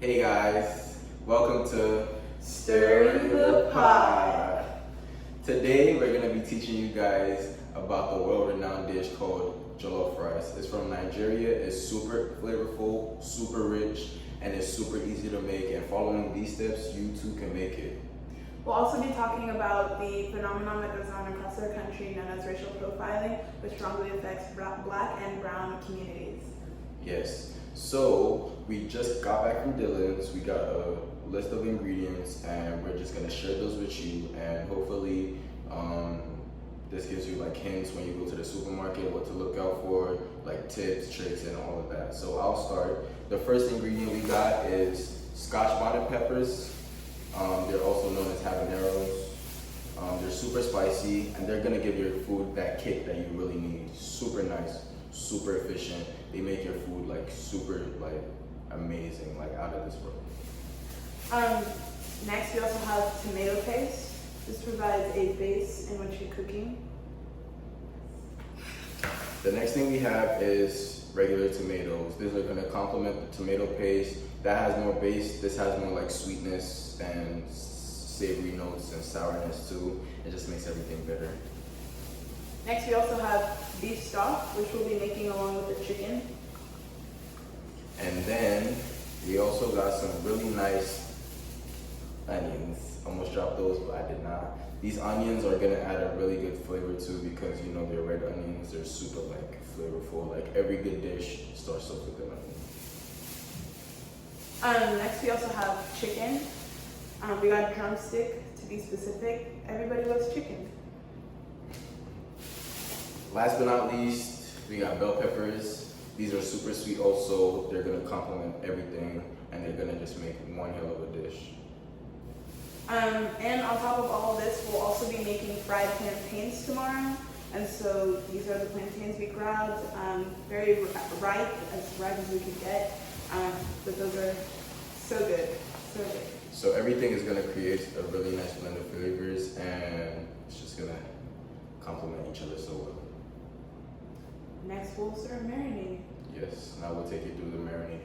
Hey guys, welcome to Stirring the Pot. Today we're going to be teaching you guys about the world-renowned dish called jollof rice. It's from Nigeria, it's super flavorful, super rich, and it's super easy to make, and following these steps, you too can make it. We'll also be talking about the phenomenon that goes on across our country known as racial profiling, which strongly affects Black and brown communities. Yes, so we just got back from Dylan's. We got a list of ingredients and we're just gonna share those with you, and hopefully this gives you like hints when you go to the supermarket, what to look out for, like tips, tricks, and all of that. So I'll start. The first ingredient we got is Scotch bonnet peppers. They're also known as habaneros. They're super spicy and they're gonna give your food that kick that you really need. Super nice, super efficient. They make your food like super like amazing, like out of this world. Next, we also have tomato paste. This provides a base in which you're cooking. The next thing we have is regular tomatoes. These are gonna complement the tomato paste. That has more base. This has more like sweetness and savory notes and sourness too. It just makes everything better. Next, we also have beef stock, which we'll be making along with the chicken. And then we also got some really nice onions. Almost dropped those, but I did not. These onions are gonna add a really good flavor too, because you know they're red onions. They're super like flavorful. Like every good dish starts off with an onion. Next, we also have chicken. We got drumstick, to be specific. Everybody loves chicken. Last but not least, we got bell peppers. These are super sweet also. They're gonna complement everything and they're gonna just make one hell of a dish. And on top of all of this, we'll also be making fried plantains tomorrow. And so these are the plantains we grabbed, very ripe as we could get. But those are so good, so good. So everything is gonna create a really nice blend of flavors, and it's just gonna complement each other so well. Next, we'll start marinating. Yes, now we'll take you through the marinade.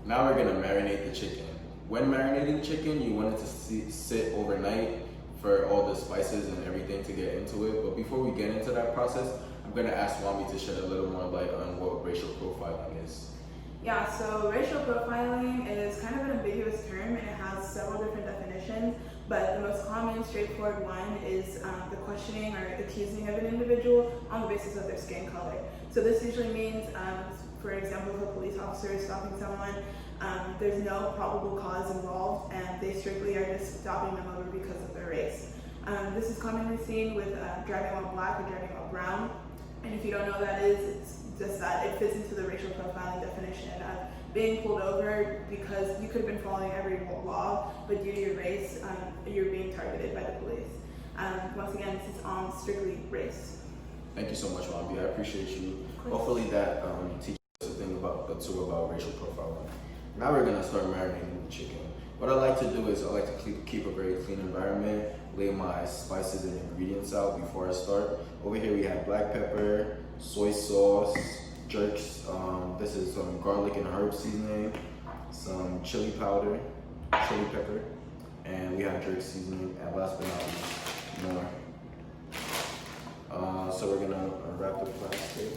Now we're gonna marinate the chicken. When marinating chicken, you want it to sit overnight for all the spices and everything to get into it. But before we get into that process, I'm gonna ask Wami to shed a little more light on what racial profiling is. Yeah, so racial profiling is kind of an ambiguous term and it has several different definitions, but the most common straightforward one is the questioning or accusing of an individual on the basis of their skin color. So this usually means, for example, if a police officer is stopping someone, there's no probable cause involved and they strictly are just stopping them over because of their race. This is commonly seen with driving while Black or driving while brown. And if you don't know what that is, it's just that it fits into the racial profiling definition of being pulled over because you could have been following every law, but due to your race, you're being targeted by the police. Once again, this is on strictly race. Thank you so much, Wami. I appreciate you. Hopefully that teaches us a thing about racial profiling. Now we're gonna start marinating the chicken. What I like to do is I like to keep a very clean environment, lay my spices and ingredients out before I start. Over here we have black pepper, soy sauce, jerks. This is some garlic and herb seasoning, some chili powder, chili pepper, and we have jerk seasoning. And last but not least, more. So we're gonna wrap the plastic.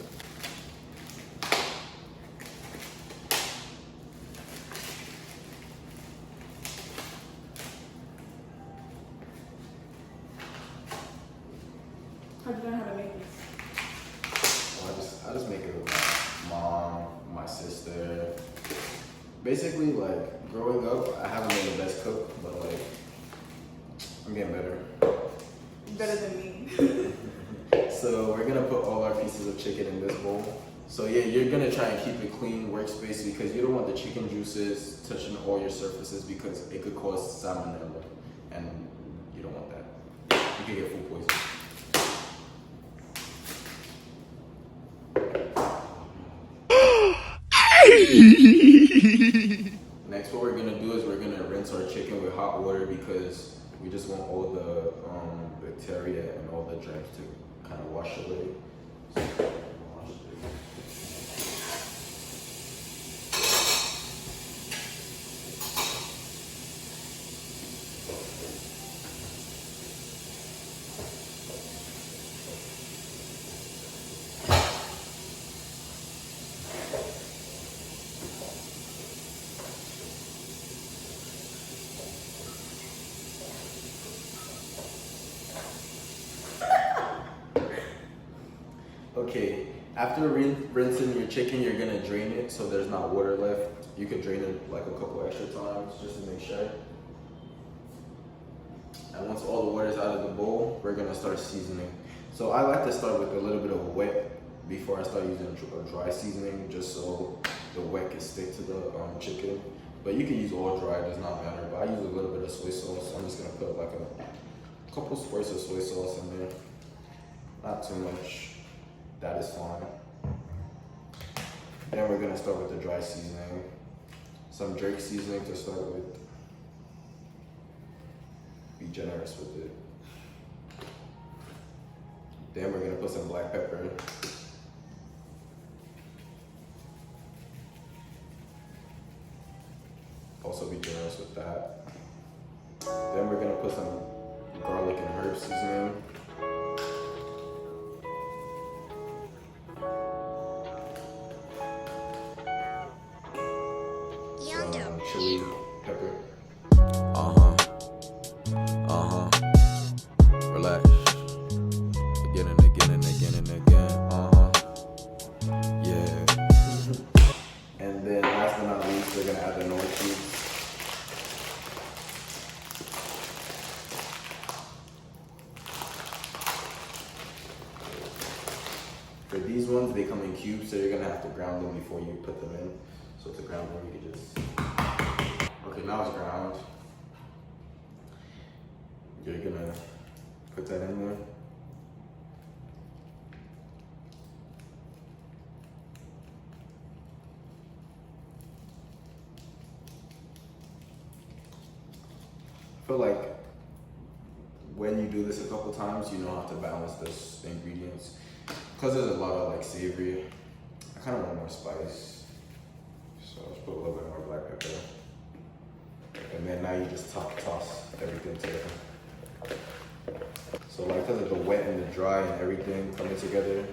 How do you know how to make this? Well, I just make it with my mom, my sister. Basically, like growing up, I haven't been the best cook, but like I'm getting better. Better than me. So we're gonna put all our pieces of chicken in this bowl. So yeah, you're gonna try and keep a clean workspace because you don't want the chicken juices touching all your surfaces because it could cause salmonella, and you don't want that. You can get food poisoning. Next, what we're gonna do is we're gonna rinse our chicken with hot water because we just want all the bacteria and all the germs to kind of wash away. After rinsing your chicken, you're gonna drain it so there's not water left. You could drain it like a couple extra times just to make sure. And once all the water's out of the bowl, we're gonna start seasoning. So I like to start with a little bit of wet before I start using a dry seasoning, just so the wet can stick to the chicken. But you can use all dry, it does not matter. But I use a little bit of soy sauce. I'm just gonna put like a couple squirts of soy sauce in there. Not too much. That is fine. Then we're gonna start with the dry seasoning. Some Drake seasoning to start with. Be generous with it. Then we're gonna put some black pepper. Also be generous with that. Then we're gonna put some garlic and herb seasoning. Some chili pepper. Relax. Again and again and again and again. Yeah. And then last but not least, we're gonna add the Knorr cubes. For these ones, they come in cubes, so you're gonna have to ground them before you put them in. So to ground them, you can just... Okay, now it's ground. You're gonna put that in there. I feel like when you do this a couple times, you know how to balance the ingredients. Because there's a lot of like savory, I kind of want more spice. So let's put a little bit more black pepper. And then now you just toss everything together. So like because of the wet and the dry and everything coming together,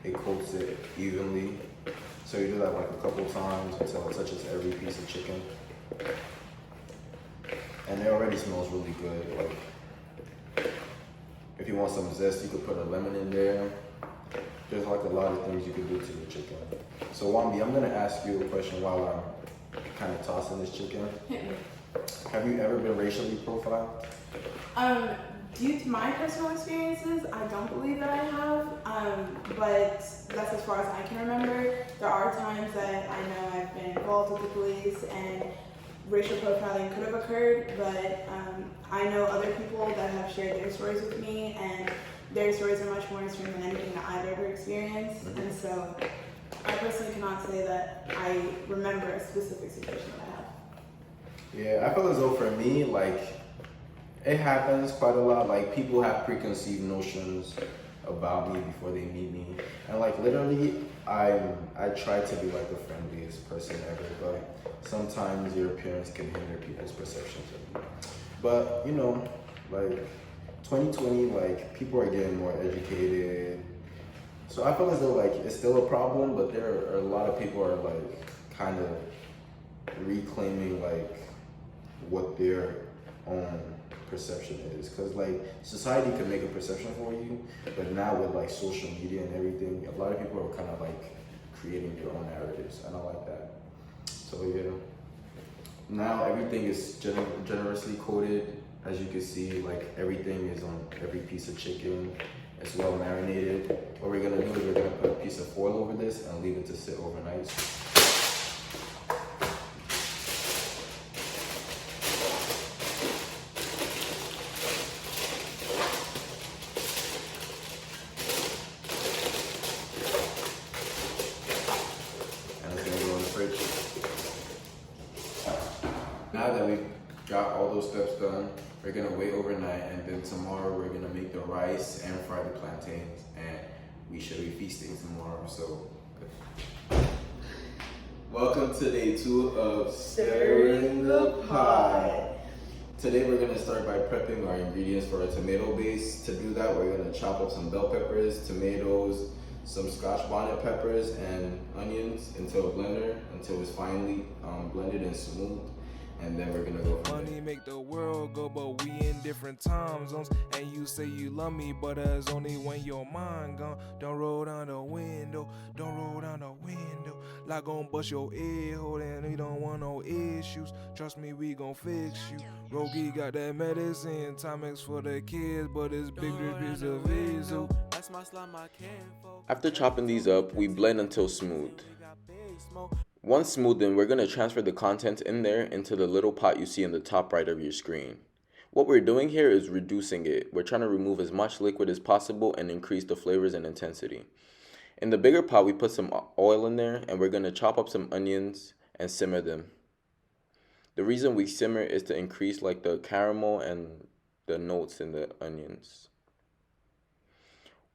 it coats it evenly. So you do that like a couple times until it touches every piece of chicken. And it already smells really good. Like if you want some zest, you could put a lemon in there. There's like a lot of things you can do to the chicken. So Wambi, I'm gonna ask you a question while I'm kind of tossing this chicken. Have you ever been racially profiled? Due to my personal experiences, I don't believe that I have, but that's as far as I can remember. There are times that I know I've been involved with the police and racial profiling could have occurred, but I know other people that have shared their stories with me, and their stories are much more extreme than anything that I've ever experienced, and so I personally cannot say that I remember a specific situation that I have. Yeah, I feel as though for me, like, it happens quite a lot. Like, people have preconceived notions about me before they meet me. And, like, literally, I try to be, like, the friendliest person ever. But sometimes your appearance can hinder people's perceptions of you. But, you know, like, 2020, like, people are getting more educated. So I feel as though, like, it's still a problem, but there are a lot of people are, like, kind of reclaiming, like, what their own perception is, because like society can make a perception for you, but now with like social media and everything, a lot of people are kind of like creating their own narratives, and I like that. So yeah, now everything is generously coated. As you can see, like everything is on every piece of chicken. It's well marinated. What we're gonna do is we're gonna put a piece of foil over this and leave it to sit overnight. Now that we've got all those steps done, we're gonna wait overnight, and then tomorrow we're gonna make the rice and fry the plantains, and we should be feasting tomorrow. So, welcome to day 2 of Stirring the Pot. Today we're gonna start by prepping our ingredients for a tomato base. To do that, we're gonna chop up some bell peppers, tomatoes, some Scotch bonnet peppers, and onions into a blender until it's finely blended and smooth. and then we're gonna go from Money there. make the world go, but we in different time zones. And you say you love me, but that's only when your mind gone. Don't roll down the window, don't roll down the window. Like gon' bust your ear hole, and we don't want no issues. Trust me, we gon' fix you. Rogi got that medicine, Timex for the kids, but it's big drip is a visual. That's my slime, I can't fold. After chopping these up, we blend until smooth. Once smoothened, we're going to transfer the contents in there into the little pot you see in the top right of your screen. What we're doing here is reducing it. We're trying to remove as much liquid as possible and increase the flavors and intensity. In the bigger pot, we put some oil in there, and we're going to chop up some onions and simmer them. The reason we simmer is to increase like the caramel and the notes in the onions.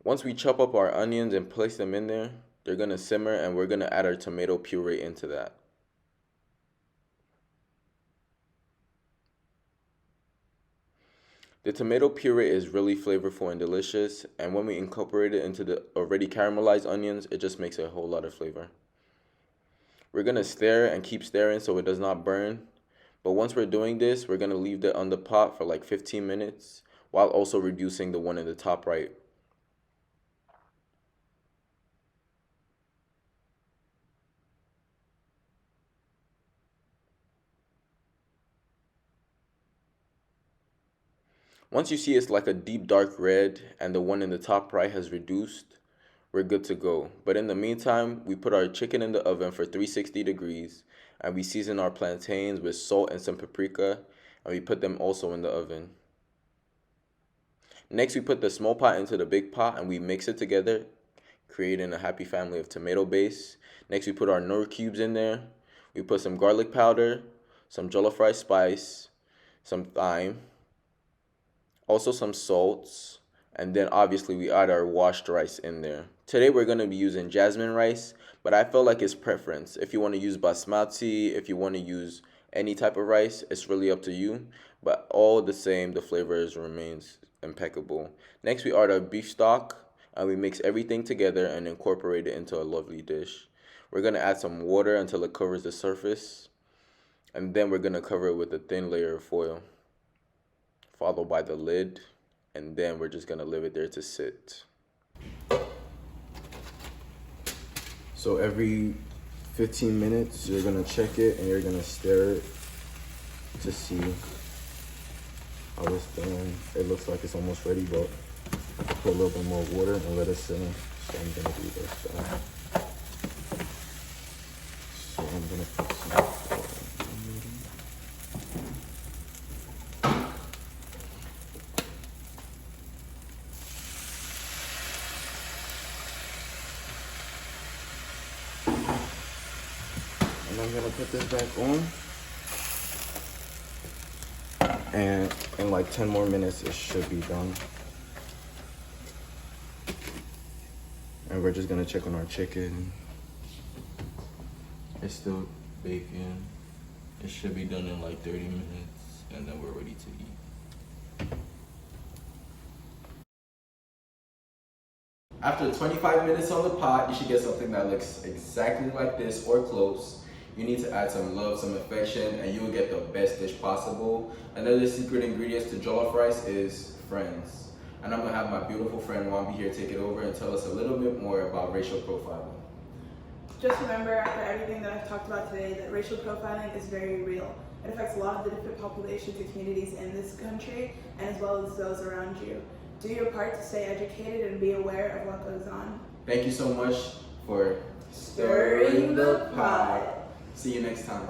Once we chop up our onions and place them in there, they're going to simmer, and we're going to add our tomato puree into that. The tomato puree is really flavorful and delicious, and when we incorporate it into the already caramelized onions, it just makes a whole lot of flavor. We're going to stir and keep stirring so it does not burn, but once we're doing this, we're going to leave that on the pot for like 15 minutes while also reducing the one in the top right. Once you see it's like a deep dark red and the one in the top right has reduced, we're good to go. But in the meantime, we put our chicken in the oven for 360 degrees, and we season our plantains with salt and some paprika, and we put them also in the oven. Next, we put the small pot into the big pot and we mix it together, creating a happy family of tomato base. Next, we put our Knorr cubes in there. We put some garlic powder, some jollof rice spice, some thyme, also some salts, and then obviously we add our washed rice in there. Today we're going to be using jasmine rice, but I feel like it's preference. If you want to use basmati, if you want to use any type of rice, it's really up to you, but all the same, the flavors remains impeccable. Next, we add our beef stock, and we mix everything together and incorporate it into a lovely dish. We're going to add some water until it covers the surface, and then we're going to cover it with a thin layer of foil, followed by the lid, and then we're just gonna leave it there to sit. So every 15 minutes, you're gonna check it and you're gonna stir it to see how it's done. It looks like it's almost ready, but I'll put a little bit more water and let it simmer. So I'm gonna do this. So I'm gonna put some water. And I'm gonna put this back on, and in like 10 more minutes it should be done. And we're just gonna check on our chicken. It's still baking. It should be done in like 30 minutes, and then we're ready to eat. After 25 minutes on the pot, you should get something that looks exactly like this or close. You need to add some love, some affection, and you will get the best dish possible. Another secret ingredient to jollof rice is friends. And I'm gonna have my beautiful friend Wambi here take it over and tell us a little bit more about racial profiling. Just remember, after everything that I've talked about today, that racial profiling is very real. It affects a lot of the different populations and communities in this country, and as well as those around you. Do your part to stay educated and be aware of what goes on. Thank you so much for stirring the pot. See you next time.